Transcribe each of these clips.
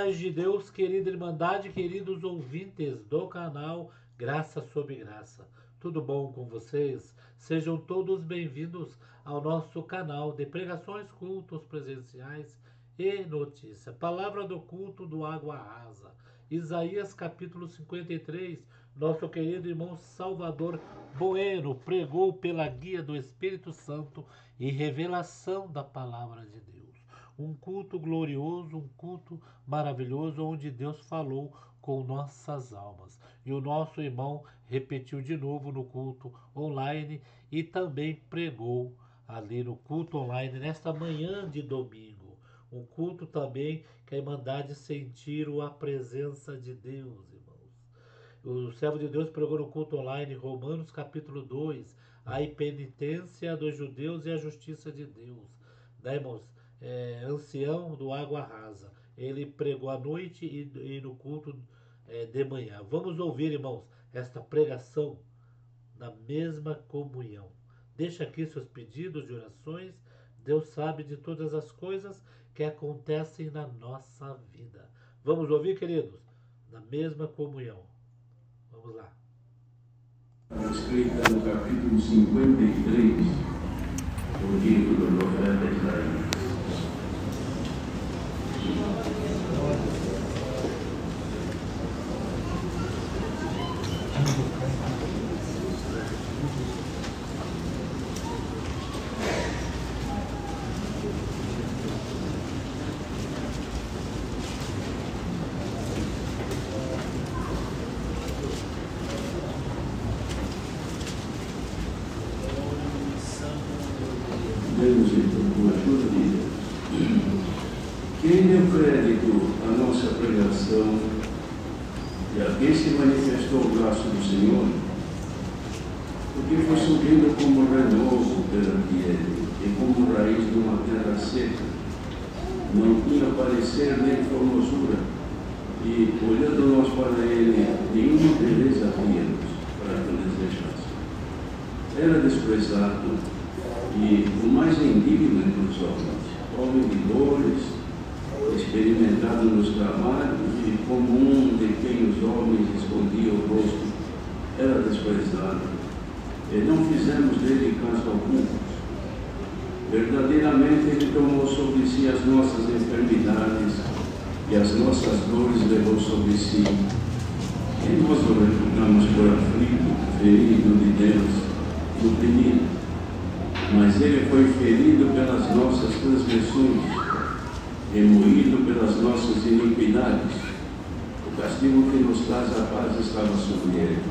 paz de Deus, querida Irmandade, queridos ouvintes do canal Graça sobre Graça. Tudo bom com vocês? Sejam todos bem-vindos ao nosso canal de pregações, cultos presenciais e notícia. Palavra do culto do Água Rasa. Isaías capítulo 53. Nosso querido irmão Salvador Bueno pregou pela guia do Espírito Santo e revelação da palavra de Deus. Um culto glorioso, um culto maravilhoso, onde Deus falou com nossas almas. E o nosso irmão repetiu de novo no culto online e também pregou ali no culto online nesta manhã de domingo. Um culto também que a Irmandade sentiu a presença de Deus, irmãos. O servo de Deus pregou no culto online Romanos capítulo 2, a impenitência dos judeus e a justiça de Deus. Né, irmãos? Ancião do Água Rasa. Ele pregou à noite e no culto de manhã. Vamos ouvir, irmãos, esta pregação na mesma comunhão. Deixa aqui seus pedidos de orações. Deus sabe de todas as coisas que acontecem na nossa vida. Vamos ouvir, queridos? Na mesma comunhão. Vamos lá. Escrita no capítulo 53 do livro do profeta Isaías. Quem deu crédito à nossa pregação e a quem se manifestou o braço do Senhor, porque foi subindo como renovo perante ele e como raiz de uma terra seca, não tinha parecer nem formosura, e olhando nós para ele, nenhuma beleza víamos para que o desejasse. Era desprezado e o mais indigno entre os homens, homem de dores, experimentado nos trabalhos e comum de quem os homens escondiam o rosto, era desprezado, e não fizemos dele caso algum. Verdadeiramente ele tomou sobre si as nossas enfermidades e as nossas dores levou sobre si, e nós o reputamos por aflito, ferido de Deus e oprimido. Mas ele foi ferido pelas nossas transgressões, remoído pelas nossas iniquidades. O castigo que nos traz a paz estava sobre ele,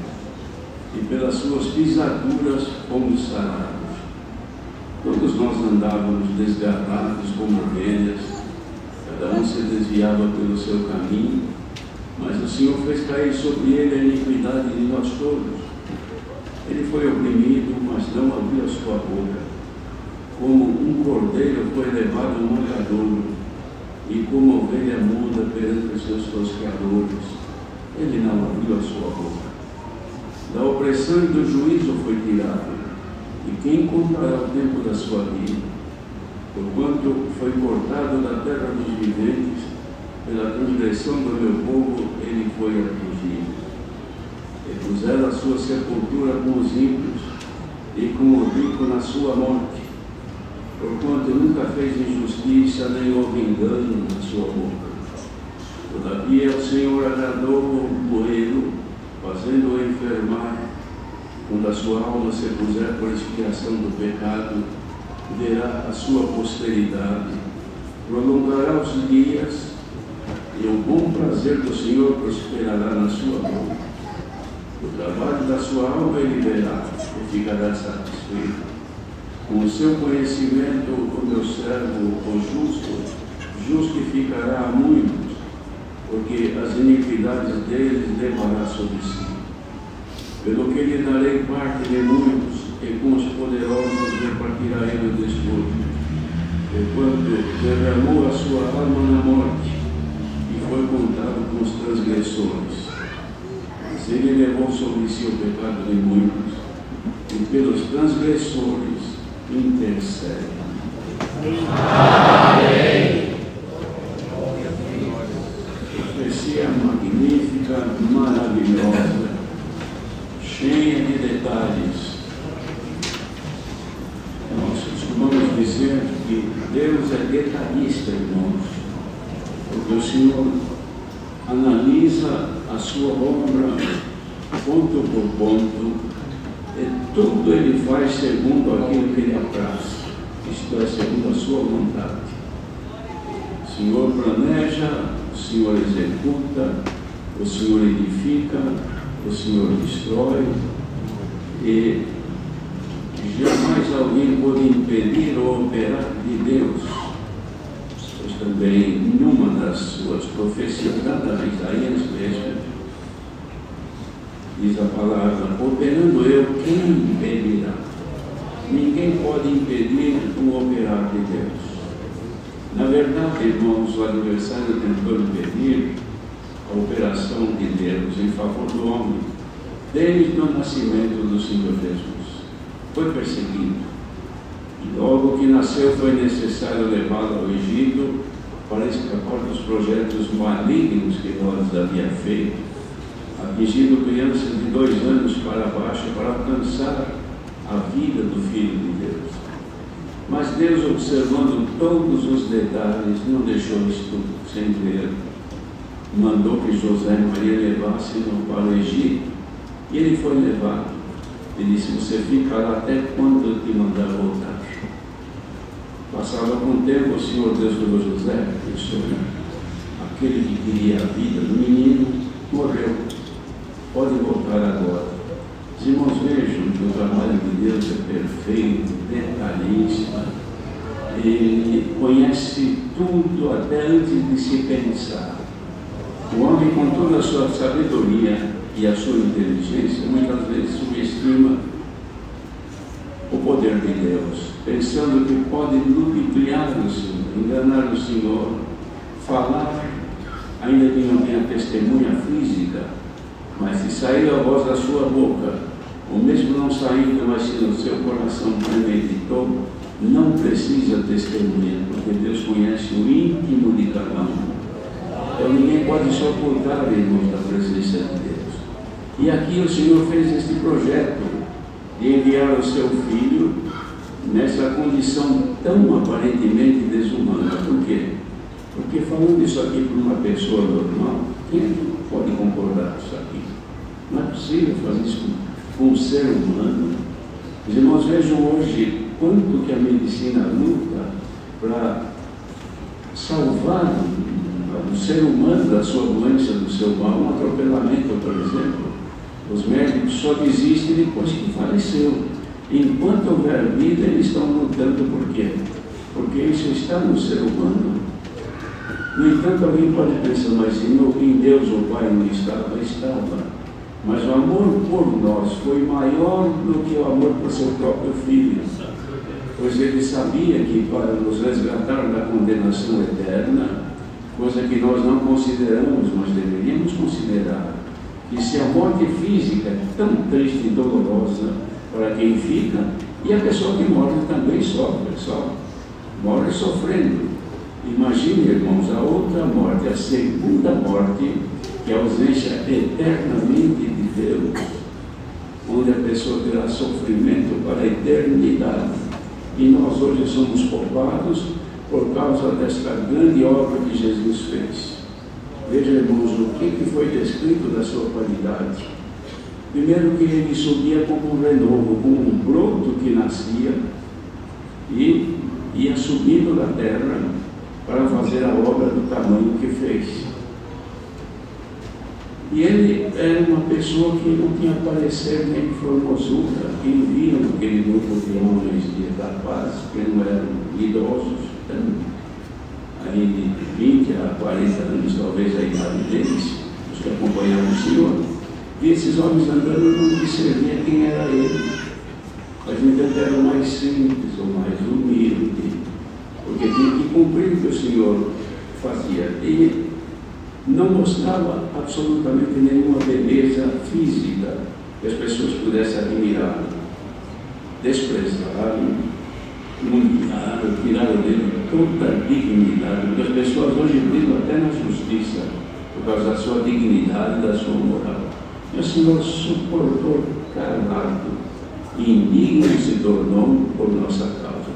e pelas suas pisaduras fomos sarados. Todos nós andávamos desgarrados como ovelhas, cada um se desviava pelo seu caminho, mas o Senhor fez cair sobre ele a iniquidade de nós todos. Ele foi oprimido, mas não abriu a sua boca. Como um cordeiro foi levado ao matadouro, e como ovelha muda perante os seus tosqueadores, ele não abriu a sua boca. Da opressão e do juízo foi tirado, e quem contará o tempo da sua vida? Porquanto foi cortado da terra dos viventes, pela transgressão do meu povo ele foi atingido. E puseram a sua sepultura com os ímpios, e com o rico na sua morte, porquanto nunca fez injustiça, nem houve engano na sua boca. Todavia o Senhor agradou o moeiro, fazendo-o enfermar. Quando a sua alma se puser por expiação do pecado, verá a sua posteridade, prolongará os dias, e o bom prazer do Senhor prosperará na sua boca. O trabalho da sua alma ele verá, e ficará satisfeito. Com o seu conhecimento, o meu servo, o justo, justificará a muitos, porque as iniquidades deles levará sobre si. Pelo que lhe darei parte de muitos, e com os poderosos repartirá ele o despojo. Enquanto derramou a sua alma na morte, e foi contado com os transgressores. Mas ele levou sobre si o pecado de muitos, e pelos transgressores intercede. Amém. cheia de detalhes. Nós costumamos dizer que Deus é detalhista, irmãos, porque o Senhor analisa a sua obra ponto por ponto, e tudo Ele faz segundo aquilo que Ele apraz, isto é, segundo a sua vontade. O Senhor planeja, o Senhor executa, o Senhor edifica, o Senhor destrói, e jamais alguém pode impedir o operar de Deus. Pois também, numa das suas profecias, tanto a Isaías mesmo, diz a palavra: operando eu, quem impedirá? Ninguém pode impedir o operar de Deus. Na verdade, irmãos, o adversário tentou impedir a operação de Deus em favor do homem, desde o nascimento do Senhor Jesus. Foi perseguido. E logo que nasceu foi necessário levá-lo ao Egito para escapar dos projetos malignos que Herodes havia feito, atingindo crianças de 2 anos para baixo para alcançar a vida do Filho de Deus. Mas Deus, observando todos os detalhes, não deixou isto sem ver. Mandou que José e Maria levassem-no para o Egito, e ele foi levado. E disse: você ficará até quando eu te mandar voltar. Passava algum tempo, o Senhor Deus levou José, pensou: aquele que queria a vida do menino morreu, pode voltar agora. Os irmãos, vejam que o trabalho de Deus é perfeito, detalhista. Ele conhece tudo até antes de se pensar. O homem, com toda a sua sabedoria e a sua inteligência, muitas vezes subestima o poder de Deus, pensando que pode ludibriar o Senhor, enganar o Senhor, falar, ainda que não tenha testemunha física, mas se sair a voz da sua boca, ou mesmo não saindo, mas se no seu coração premeditou, não precisa testemunha, porque Deus conhece o íntimo de cada um. Então ninguém pode se ocultar, irmãos, da presença de Deus. E aqui o Senhor fez este projeto de enviar o seu Filho nessa condição tão aparentemente desumana. Por quê? Porque falando isso aqui para uma pessoa normal, quem pode concordar com isso aqui? Não é possível fazer isso com um ser humano. Os irmãos, vejam hoje quanto que a medicina luta para salvar o ser humano da sua doença, do seu mal. Um atropelamento, por exemplo, os médicos só desistem depois que faleceu. Enquanto houver vida, eles estão lutando. Por quê? Porque isso está no ser humano. No entanto, alguém pode pensar: mas em Deus o Pai não estava? Estava. Mas o amor por nós foi maior do que o amor por seu próprio Filho. Pois ele sabia que para nos resgatar da condenação eterna, coisa que nós não consideramos, mas deveríamos considerar, que se a morte física é tão triste e dolorosa para quem fica, e a pessoa que morre também sofre, morre sofrendo. Imagine, irmãos, a outra morte, a segunda morte, que é a ausência eternamente de Deus, onde a pessoa terá sofrimento para a eternidade. E nós hoje somos poupados por causa desta grande obra que Jesus fez. Veja, irmãos, o que foi descrito da sua qualidade. Primeiro, que ele subia como um renovo, como um broto que nascia e ia subindo da terra para fazer a obra do tamanho que fez. E ele era uma pessoa que não tinha parecer nem de formosura. Quem via naquele grupo de homens de rapazes que não eram idosos, aí de 20 a 40 anos, talvez a idade deles, os que acompanhavam o Senhor, e esses homens andando não discernia quem era ele. Mas no entanto era o mais simples, o mais humilde, porque tinha que cumprir o que o Senhor fazia. E não mostrava absolutamente nenhuma beleza física que as pessoas pudessem admirar. Desprezaram, humilharam, tiraram dele toda a dignidade, porque as pessoas hoje brigam até na justiça por causa da sua dignidade e da sua moral. E o Senhor suportou calado, indigno se tornou por nossa causa.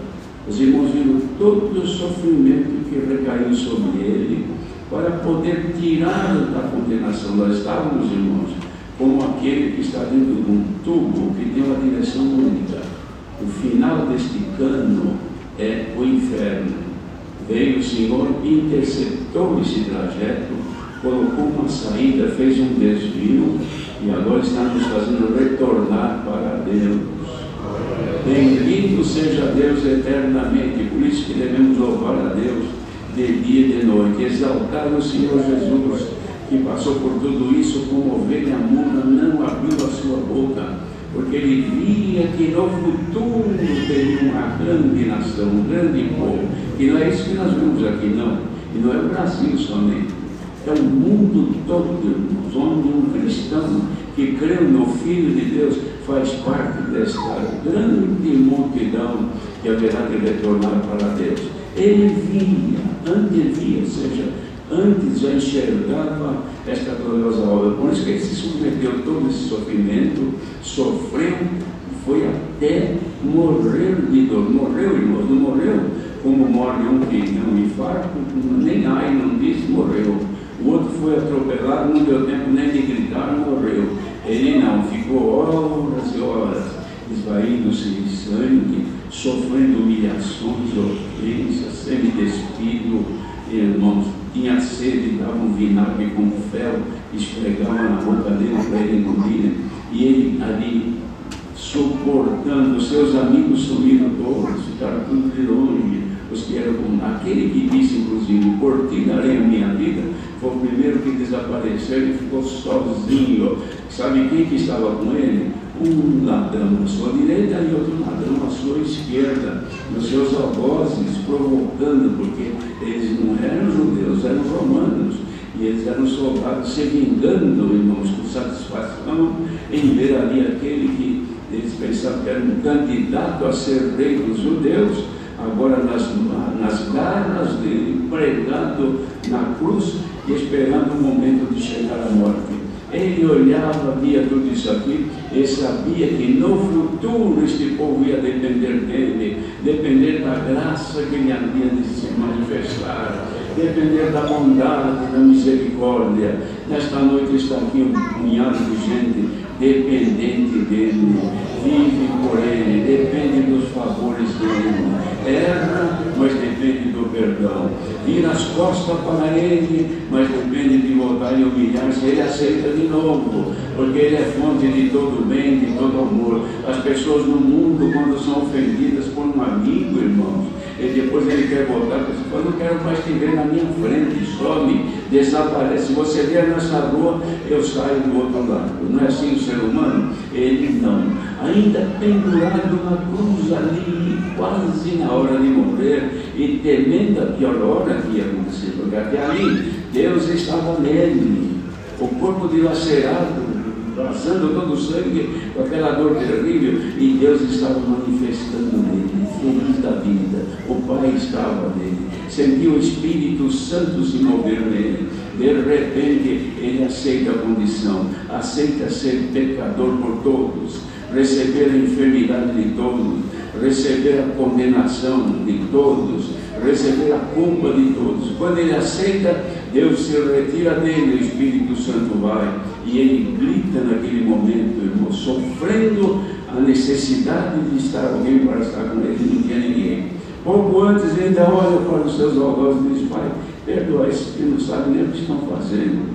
Os irmãos viram todo o sofrimento que recaiu sobre ele, para poder tirar da condenação. Nós estávamos, irmãos, como aquele que está dentro de um tubo que tem uma direção única. O final deste cano é o inferno. Veio o Senhor, interceptou esse trajeto, colocou uma saída, fez um desvio e agora está nos fazendo retornar para Deus. Bendito seja Deus eternamente. Por isso que devemos louvar a Deus de dia e de noite, exaltar o Senhor Jesus, que passou por tudo isso como ovelha muda, não abriu a sua boca, porque ele via que no futuro teria uma grande nação, um grande povo. E não é isso que nós vemos aqui, não. E não é o Brasil somente, é o mundo todo, irmãos, onde um cristão que crê no Filho de Deus faz parte desta grande multidão que haverá de retornar para Deus. Ele via, antevia, ou seja, antes já enxergava esta gloriosa obra. Por isso que ele se submeteu a todo esse sofrimento, sofreu, foi até morrer de dor. Morreu, irmão, não morreu como morre um que tem um infarto, nem ai, não disse, morreu. O outro foi atropelado, não deu tempo nem de gritar, morreu. Ele não, ficou horas e horas, esvaindo-se de sangue, sofrendo humilhações, ofensas, sendo despido, irmãos, tinha sede, dava um vinagre com fel, esfregava na boca dele para ele engolir, e ele ali suportando. Seus amigos sumiram todos, ficaram tudo de longe, os que eram com aquele que disse, inclusive, por ti darei a minha vida, foi o primeiro que desapareceu, ele ficou sozinho. Sabe quem que estava com ele? Um ladrão à sua direita e outro ladrão à sua esquerda, os seus algozes, provocando, porque eles não eram judeus, eram romanos, e eles eram soldados, se vingando, irmãos, com satisfação em ver ali aquele que eles pensavam que era um candidato a ser rei dos judeus, agora nas garras dele, pregado na cruz e esperando o momento de chegar à morte. Ele olhava, via tudo isso aqui e sabia que no futuro este povo ia depender dele, depender da graça que ele havia de se manifestar, depender da bondade, da misericórdia. Nesta noite está aqui um punhado de gente dependente dele, vive por ele, depende dos favores dele, erra, mas depende do perdão, vira as costas para ele, mas depende de voltar e humilhar-se. Ele aceita de novo, porque ele é fonte de todo bem, de todo amor. As pessoas no mundo, quando são ofendidas por um amigo, irmãos, e depois ele quer voltar, eu não quero mais te ver na minha frente, some, desaparece. Se você vier nessa rua, eu saio do outro lado. Não é assim o ser humano? Ele não. Ainda pendurado na cruz ali, quase na hora de morrer, e temendo a pior hora que ia acontecer, porque até ali Deus estava nele, o corpo dilacerado, passando todo o sangue, com aquela dor terrível, e Deus estava manifestando nele, feliz da vida. O Pai estava nele, sentiu o Espírito Santo se mover nele. De repente ele aceita a condição, aceita ser pecador por todos, receber a enfermidade de todos, receber a condenação de todos, receber a culpa de todos. Quando ele aceita, Deus se retira dele, o Espírito Santo vai, e ele grita naquele momento, irmão, sofrendo a necessidade de estar alguém para estar com ele, não tinha ninguém. Pouco antes ele ainda olha para os seus algozes e diz: Pai, perdoa esses que não sabem nem o que estão fazendo.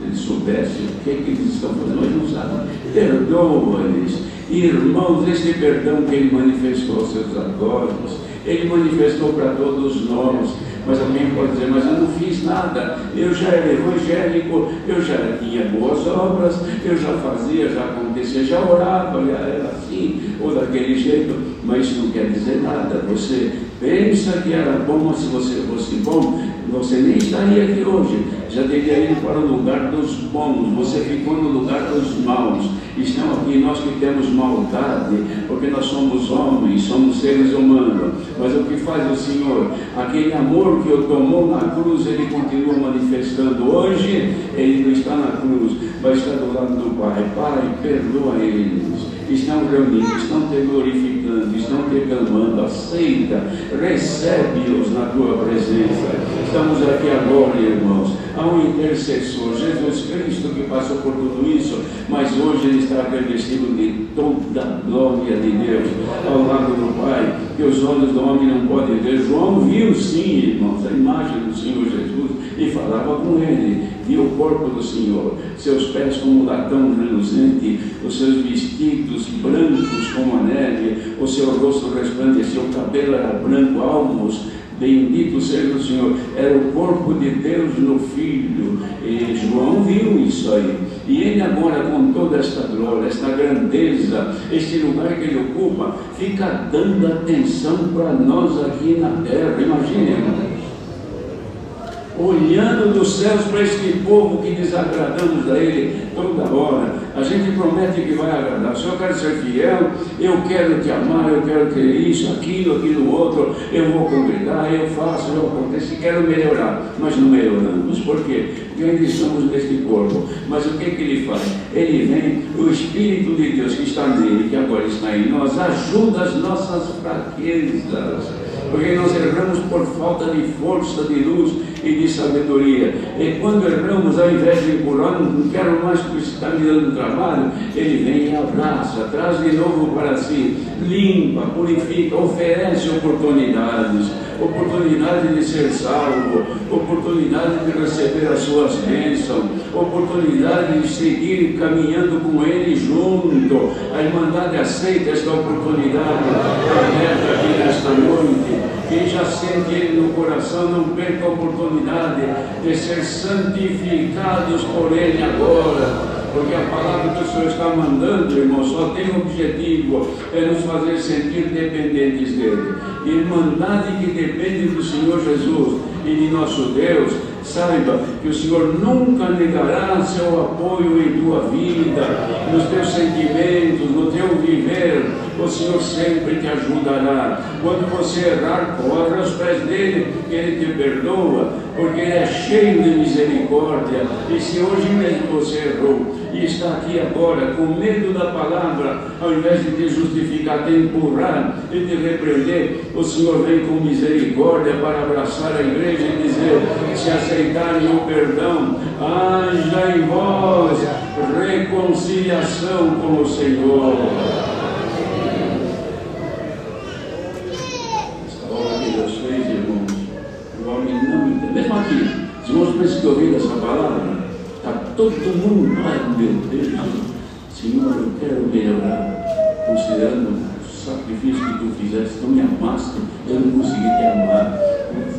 Eles soubessem o que eles estão fazendo, eles não sabem. Perdoa-lhes. Irmãos, esse perdão que ele manifestou aos seus algozes, ele manifestou para todos nós. Mas alguém pode dizer: mas eu não fiz nada, eu já era evangélico, eu já tinha boas obras, eu já fazia, já acontecia, já orava, já era assim ou daquele jeito. cedo, mas isso não quer dizer nada. Você pensa que era bom, mas se você fosse bom, você nem estaria aqui hoje. Já teria ido para o lugar dos bons, você ficou no lugar dos maus. Estão aqui nós que temos maldade, porque nós somos homens, somos seres humanos. Mas o que faz o Senhor? Aquele amor que o tomou na cruz, Ele continua manifestando. Hoje, Ele não está na cruz, mas está do lado do Pai. Pai, perdoa eles. Estão reunidos, estão te glorificando, estão te clamando. Aceita, recebe-os na tua presença. Estamos aqui agora, irmãos. Há um intercessor, Jesus Cristo, que passou por tudo isso, mas hoje Ele está revestido de toda a glória de Deus, ao lado do Pai, que os olhos do homem não podem ver. João viu sim, irmãos, a imagem do Senhor Jesus e falava com Ele, viu o corpo do Senhor, seus pés como latão reluzente, os seus vestidos brancos como a neve, o seu rosto resplandeceu, o cabelo era branco, almos. Bendito seja o Senhor, era o corpo de Deus no Filho, e João viu isso aí, e ele agora, com toda esta glória, esta grandeza, este lugar que ele ocupa, fica dando atenção para nós aqui na terra. Imagine, irmão, olhando dos céus para este povo que desagradamos a Ele toda hora. A gente promete que vai agradar. Se eu quero ser fiel, eu quero te amar, eu quero ter isso, aquilo outro, eu vou congregar, eu faço, eu aconteço, quero melhorar, mas não melhoramos. Por quê? Porque ainda estamos neste corpo. Mas o que Ele faz? Ele vem, o Espírito de Deus que está nele, que agora está em nós, ajuda as nossas fraquezas. Porque nós erramos por falta de força, de luz e de sabedoria. E quando erramos, ao invés de empurrar, não quero mais porque você está me dando trabalho, Ele vem e abraça, traz de novo para si, limpa, purifica, oferece oportunidades. Oportunidade de ser salvo, oportunidade de receber as suas bênçãos, oportunidade de seguir caminhando com Ele junto. A Irmandade aceita esta oportunidade aberta aqui nesta noite. Quem já sente Ele no coração, não perca a oportunidade de ser santificados por Ele agora. Porque a palavra que o Senhor está mandando, irmão, só tem um objetivo, é nos fazer sentir dependentes dEle. Irmandade que depende do Senhor Jesus e de nosso Deus, saiba que o Senhor nunca negará seu apoio em tua vida, nos teus sentimentos, no teu viver. O Senhor sempre te ajudará. Quando você errar, corre aos pés dEle, que Ele te perdoa, porque Ele é cheio de misericórdia. E se hoje mesmo você errou e está aqui agora com medo da palavra, ao invés de te justificar, te empurrar e te repreender, o Senhor vem com misericórdia para abraçar a igreja e dizer: se aceitarem o perdão, haja em vós reconciliação com o Senhor. Mesmo aqui, os irmãos pensam que ouviram essa palavra, está todo mundo, ai meu Deus, Senhor, eu quero melhorar, considerando o sacrifício que tu fizeste, tu me amaste, eu não consegui te amar,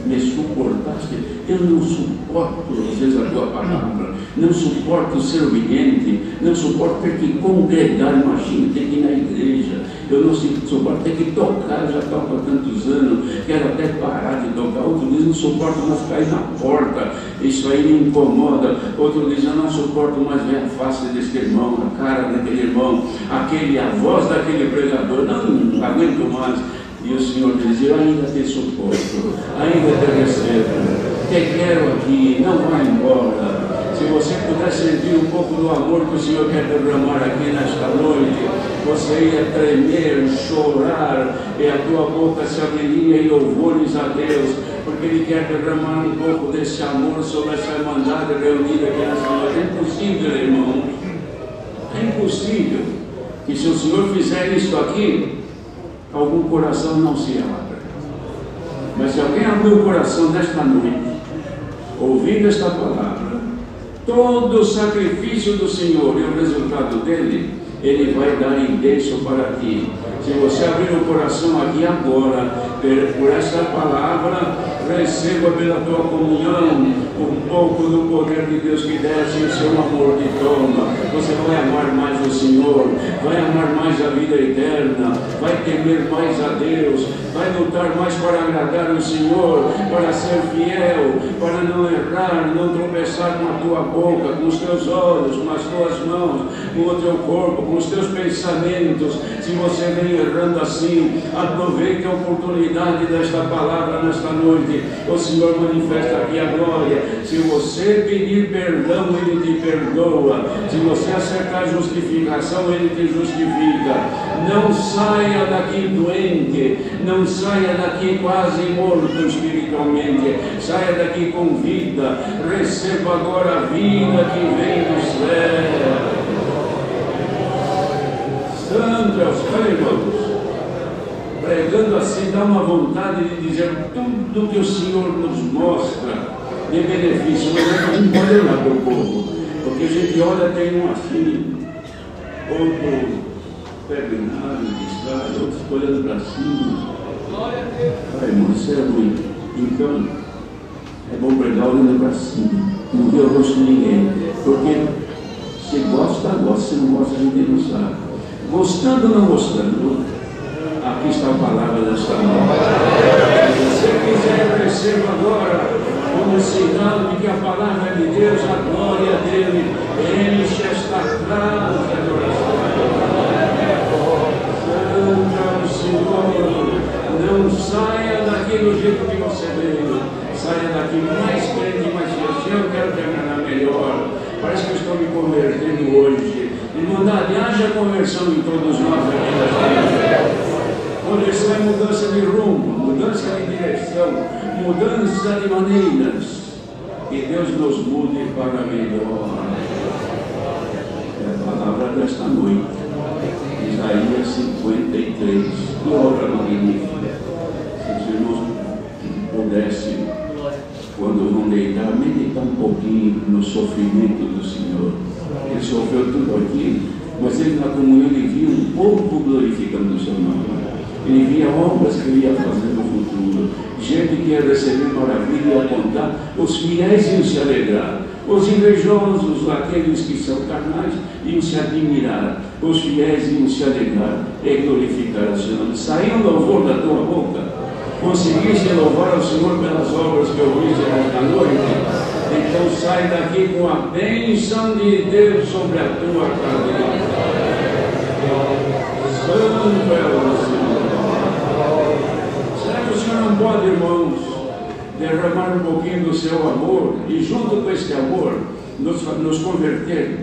me suportaste, eu não suporto às vezes a tua palavra, não suporto ser obediente, não suporto ter que congregar, imagina, ter que ir na igreja, eu não suporto ter que tocar, já toco há tantos anos, quero até parar de tocar. Outro diz, não suporto mais ficar aí na porta, isso aí me incomoda. Outro diz, eu não suporto mais ver a face desse irmão, a cara daquele irmão, a voz daquele pregador, não aguento mais. E o Senhor diz, eu ainda te suporto, ainda te recebo, te quero aqui, não vai embora. Se você puder sentir um pouco do amor que o Senhor quer derramar aqui nesta noite, você ia tremer, chorar, e a tua boca se abriria em louvores a Deus, porque Ele quer derramar um pouco desse amor sobre essa irmandade reunida aqui nesta noite. É impossível, irmão, é impossível que se o Senhor fizer isso aqui, algum coração não se abra. Mas se alguém abrir o coração nesta noite, ouvindo esta palavra, todo o sacrifício do Senhor e o resultado dele, Ele vai dar em bênção para ti. Se você abrir o coração aqui agora, por esta palavra, receba pela tua comunhão um pouco do poder de Deus que desce e o seu amor te toma. Você vai amar mais o Senhor, vai amar mais a vida eterna, vai ter temer mais a Deus, vai lutar mais para agradar o Senhor, para ser fiel, para não errar, não tropeçar com a tua boca, com os teus olhos, com as tuas mãos, com o teu corpo, com os teus pensamentos. Se você vem errando assim, aproveite a oportunidade desta palavra nesta noite. O Senhor manifesta aqui a glória. Se você pedir perdão, Ele te perdoa. Se você acertar justificação, Ele te justifica. Não saia daqui doente, não saia daqui quase morto espiritualmente, saia daqui com vida. Receba agora a vida que vem do céu. Santo é o Senhor, irmãos. Pregando assim dá uma vontade de dizer tudo que o Senhor nos mostra de benefício, mas a gente não pode olhar para o povo, porque a gente olha, tem um assim, outro pegando, distrai, outro olhando para cima. Ai, irmão, isso é ruim. Então, é bom pregar olhando para cima, não ver o rosto de ninguém, porque se gosta, gosta, se não gosta, a gente não sabe. Gostando ou não gostando, aqui está a palavra desta noite. Se você quiser, receba agora como sinal de que a palavra de Deus, a glória dele, enche esta casa de oração. Santo é o Senhor. Não saia daqui do jeito que você veio. Saia daqui mais crente, mais fiel. Eu quero terminar melhor. Parece que eu estou me convertendo hoje. Irmandade, haja conversão em todos nós aqui nesta igreja. Conversão é mudança de rumo, mudança de direção, mudança de maneiras. Que Deus nos mude para melhor. É a palavra desta noite. Isaías 53. Que obra magnífica. Se os irmãos pudessem, quando vão deitar, meditar um pouquinho no sofrimento do Senhor. Ele sofreu tudo aqui, mas ele na comunhão ele via um povo glorificando o seu nome. Ele via obras que ele ia fazer no futuro. Gente que ia receber maravilha, ia contar. Os fiéis iam se alegrar. Os invejosos, aqueles que são carnais, iam se admirar. Os fiéis iam se alegrar e glorificar o Senhor. Saiu louvor da tua boca. Conseguiste louvar o Senhor pelas obras que eu fiz esta noite? Então sai daqui com a bênção de Deus sobre a tua cabeça. Santo é o Senhor. Será que o Senhor não pode, irmãos, derramar um pouquinho do seu amor e junto com esse amor nos converter?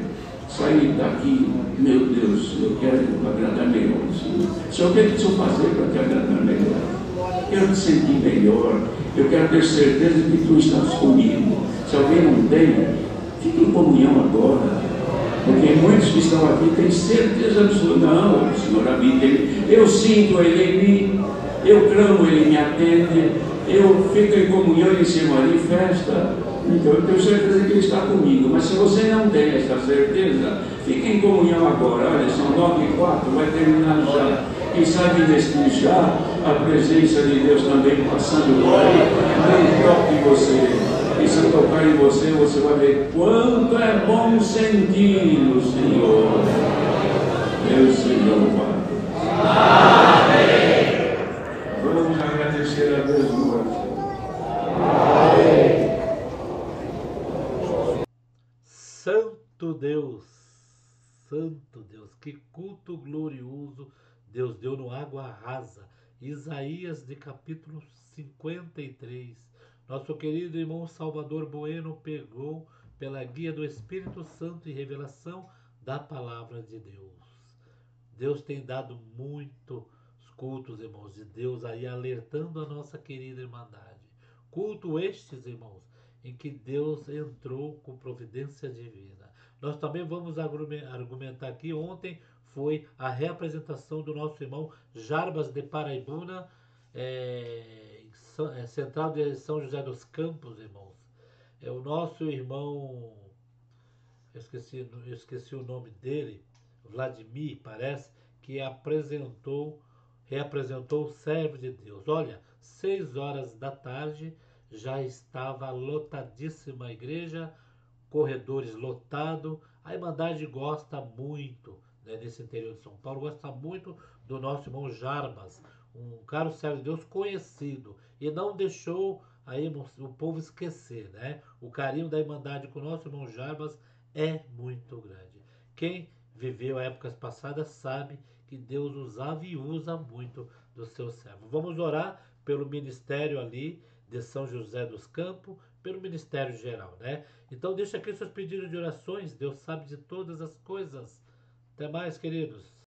Sair daqui, meu Deus, eu quero agradar melhor o Senhor. Senhor, o que eu preciso fazer para te agradar melhor? Eu quero me sentir melhor. Eu quero ter certeza que tu estás comigo. Se alguém não tem, fique em comunhão agora. Porque muitos que estão aqui têm certeza absoluta. Não, o Senhor habita em mim. Eu sinto Ele em mim. Eu clamo, Ele me atende. Eu fico em comunhão, Ele se manifesta. Então eu tenho certeza que Ele está comigo. Mas se você não tem essa certeza, fique em comunhão agora. Olha, são 9h04, vai terminar já. Quem sabe neste já a presença de Deus também passando por aí, não toque em você. E se tocar em você, você vai ver quanto é bom sentir o Senhor. Deus seja louvado. Amém. Vamos agradecer a Deus hoje. Santo Deus, que culto glorioso Deus deu no Água Rasa. Isaías de capítulo 53. Nosso querido irmão Salvador Bueno pegou pela guia do Espírito Santo e revelação da palavra de Deus. Deus tem dado muitos cultos, irmãos, de Deus aí alertando a nossa querida Irmandade. Culto estes, irmãos, em que Deus entrou com providência divina. Nós também vamos argumentar aqui. Ontem foi a reapresentação do nosso irmão Jarbas de Paraibuna, Central de São José dos Campos, irmãos. É o nosso irmão, eu esqueci o nome dele, Vladimir, parece, que reapresentou o servo de Deus. Olha, 6 horas da tarde, já estava lotadíssima a igreja, corredores lotados. A Irmandade gosta muito, né, nesse interior de São Paulo, gosta muito do nosso irmão Jarbas, um caro servo de Deus conhecido, e não deixou aí o povo esquecer, né? O carinho da Irmandade com o nosso irmão Jarbas é muito grande. Quem viveu épocas passadas sabe que Deus usava e usa muito do seu servo. Vamos orar pelo ministério ali de São José dos Campos, pelo ministério geral, né? Então deixa aqui seus pedidos de orações, Deus sabe de todas as coisas. Até mais, queridos.